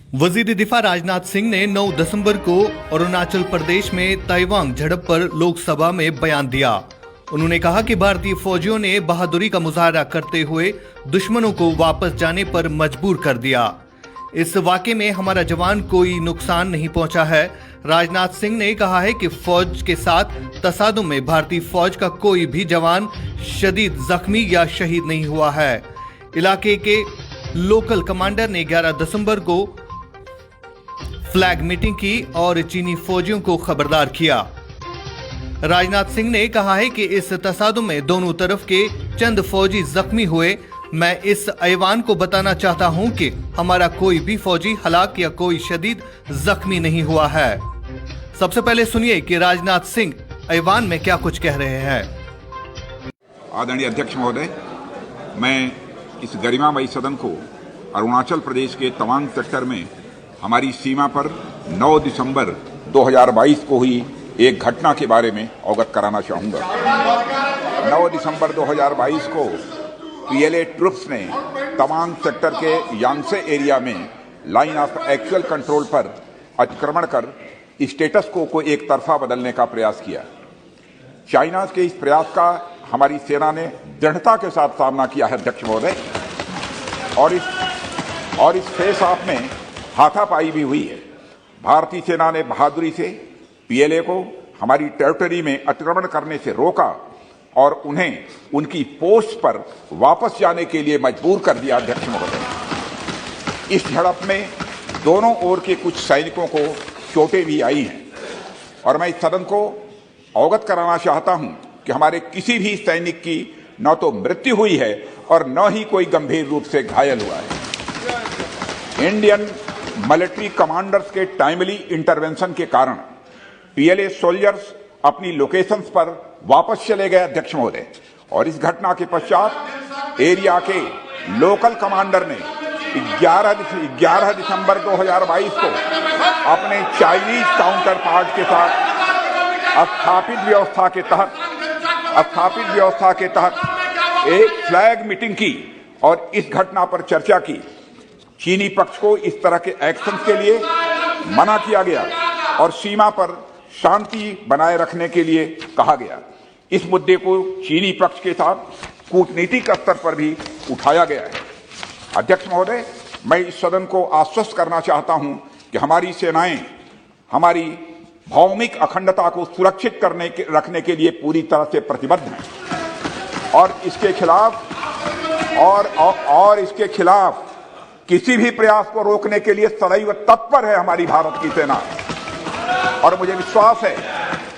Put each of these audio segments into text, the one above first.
वजीर दिफा राजनाथ सिंह ने 9 दिसंबर को अरुणाचल प्रदेश में ताइवांग झड़प पर लोकसभा में बयान दिया। उन्होंने कहा कि भारतीय फौजियों ने बहादुरी का मुजाहरा करते हुए दुश्मनों को वापस जाने पर मजबूर कर दिया। इस वाकये में हमारा जवान कोई नुकसान नहीं पहुंचा है। राजनाथ सिंह ने कहा है कि फौज के साथ तसादुम में भारतीय फौज का कोई भी जवान शदीद जख्मी या शहीद नहीं हुआ है। इलाके के लोकल कमांडर ने 11 दिसंबर को फ्लैग मीटिंग की और चीनी फौजियों को खबरदार किया। राजनाथ सिंह ने कहा है कि इस तसादुम में दोनों तरफ के चंद फौजी जख्मी हुए। मैं इस ऐवान को बताना चाहता हूं कि हमारा कोई भी फौजी हलाक या कोई शदीद जख्मी नहीं हुआ है। सबसे पहले सुनिए कि राजनाथ सिंह ऐवान में क्या कुछ कह रहे हैं। आदरणीय अध्यक्ष महोदय, मैं इस गरिमामयी सदन को अरुणाचल प्रदेश के तवांग सेक्टर में हमारी सीमा पर 9 दिसंबर 2022 को हुई एक घटना के बारे में अवगत कराना चाहूँगा। 9 दिसंबर 2022 को पीएलए ट्रुप्स ने तवांग सेक्टर के यांगसे एरिया में लाइन ऑफ एक्चुअल कंट्रोल पर अतिक्रमण कर स्टेटस को एक तरफा बदलने का प्रयास किया। चाइना के इस प्रयास का हमारी सेना ने दृढ़ता के साथ सामना किया है अध्यक्ष महोदय, और इस फेस ऑफ में हाथापाई भी हुई है। भारतीय सेना ने बहादुरी से पीएलए को हमारी टेरिटरी में अतिक्रमण करने से रोका और उन्हें उनकी पोस्ट पर वापस जाने के लिए मजबूर कर दिया। अध्यक्ष महोदय, इस झड़प में दोनों ओर के कुछ सैनिकों को चोटें भी आई हैं और मैं इस सदन को अवगत कराना चाहता हूं कि हमारे किसी भी सैनिक की न तो मृत्यु हुई है और न ही कोई गंभीर रूप से घायल हुआ है। इंडियन मिलिट्री कमांडर्स के टाइमली इंटरवेंशन के कारण पीएलए सोल्जर्स अपनी लोकेशंस पर वापस चले गए अध्यक्ष महोदय, और इस घटना के पश्चात एरिया के लोकल कमांडर ने 11 दिसंबर 2022 को अपने चाइनीज काउंटर पार्ट के साथ स्थापित व्यवस्था के तहत एक फ्लैग मीटिंग की और इस घटना पर चर्चा की। चीनी पक्ष को इस तरह के एक्शन के लिए मना किया गया और सीमा पर शांति बनाए रखने के लिए कहा गया। इस मुद्दे को चीनी पक्ष के साथ कूटनीतिक स्तर पर भी उठाया गया है। अध्यक्ष महोदय, मैं इस सदन को आश्वस्त करना चाहता हूं कि हमारी सेनाएं हमारी भौमिक अखंडता को सुरक्षित रखने के लिए पूरी तरह से प्रतिबद्ध हैं और इसके खिलाफ किसी भी प्रयास को रोकने के लिए सदैव तत्पर है हमारी भारत की सेना। और मुझे विश्वास है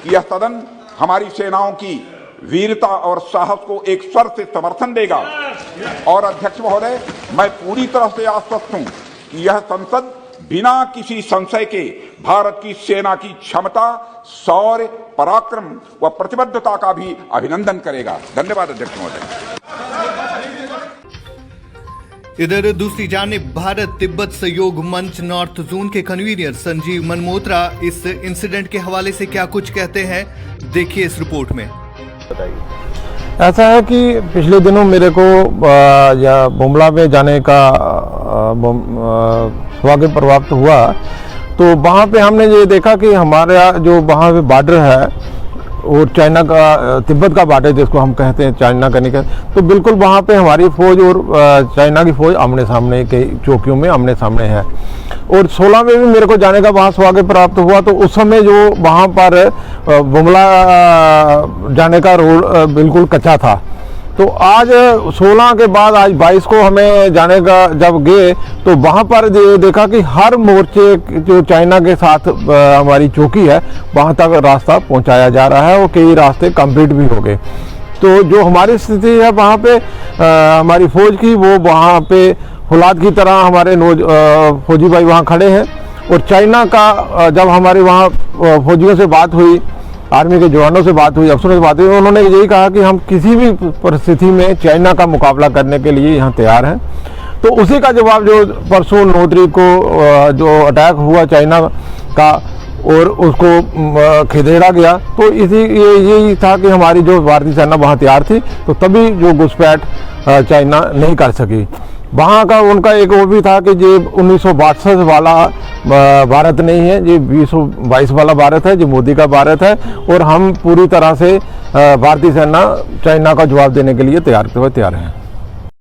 कि यह सदन हमारी सेनाओं की वीरता और साहस को एक स्वर से समर्थन देगा। और अध्यक्ष महोदय, मैं पूरी तरह से आश्वस्त हूं कि यह संसद बिना किसी संशय के भारत की सेना की क्षमता, शौर्य, पराक्रम व प्रतिबद्धता का भी अभिनंदन करेगा। धन्यवाद अध्यक्ष महोदय। इधर दूसरी जानिब भारत तिब्बत सहयोग मंच नॉर्थ जोन के कन्वीनर संजीव मनमोत्रा इस इंसिडेंट के हवाले से क्या कुछ कहते हैं, देखिए इस रिपोर्ट में। ऐसा है कि पिछले दिनों मेरे को बुमला में जाने का सौभाग्य प्राप्त हुआ, तो वहाँ पे हमने ये देखा कि हमारा जो वहाँ पे बॉर्डर है और चाइना का, तिब्बत का बॉर्डर जिसको हम कहते हैं चाइना का निकल, तो बिल्कुल वहाँ पे हमारी फौज और चाइना की फौज आमने सामने के चौकियों में आमने सामने है। और 16 में भी मेरे को जाने का वहाँ सौभाग्य प्राप्त हुआ, तो उस समय जो वहाँ पर बुमला जाने का रोड बिल्कुल कच्चा था। तो आज 16 के बाद आज 22 को हमें जाने का जब गए, तो वहाँ पर देखा कि हर मोर्चे जो चाइना के साथ हमारी चौकी है वहाँ तक रास्ता पहुँचाया जा रहा है और कई रास्ते कंप्लीट भी हो गए। तो जो हमारी स्थिति है वहाँ पे हमारी फौज की, वो वहाँ पे फौलाद की तरह हमारे फौजी भाई वहाँ खड़े हैं। और चाइना का जब हमारे वहाँ फौजियों से बात हुई, आर्मी के जवानों से बात हुई, अफसरों से बात हुई, उन्होंने यही कहा कि हम किसी भी परिस्थिति में चाइना का मुकाबला करने के लिए यहाँ तैयार हैं। तो उसी का जवाब जो परसों 9 तारीख को जो अटैक हुआ चाइना का और उसको खदेड़ा गया, तो यही था कि हमारी जो भारतीय सेना वहाँ तैयार थी, तो तभी जो घुसपैठ चाइना नहीं कर सकी। वहाँ का उनका एक वो भी था कि ये 1962 वाला भारत नहीं है, ये 2022 वाला भारत है, जो मोदी का भारत है। और हम पूरी तरह से भारतीय सेना चाइना का जवाब देने के लिए तैयार हैं।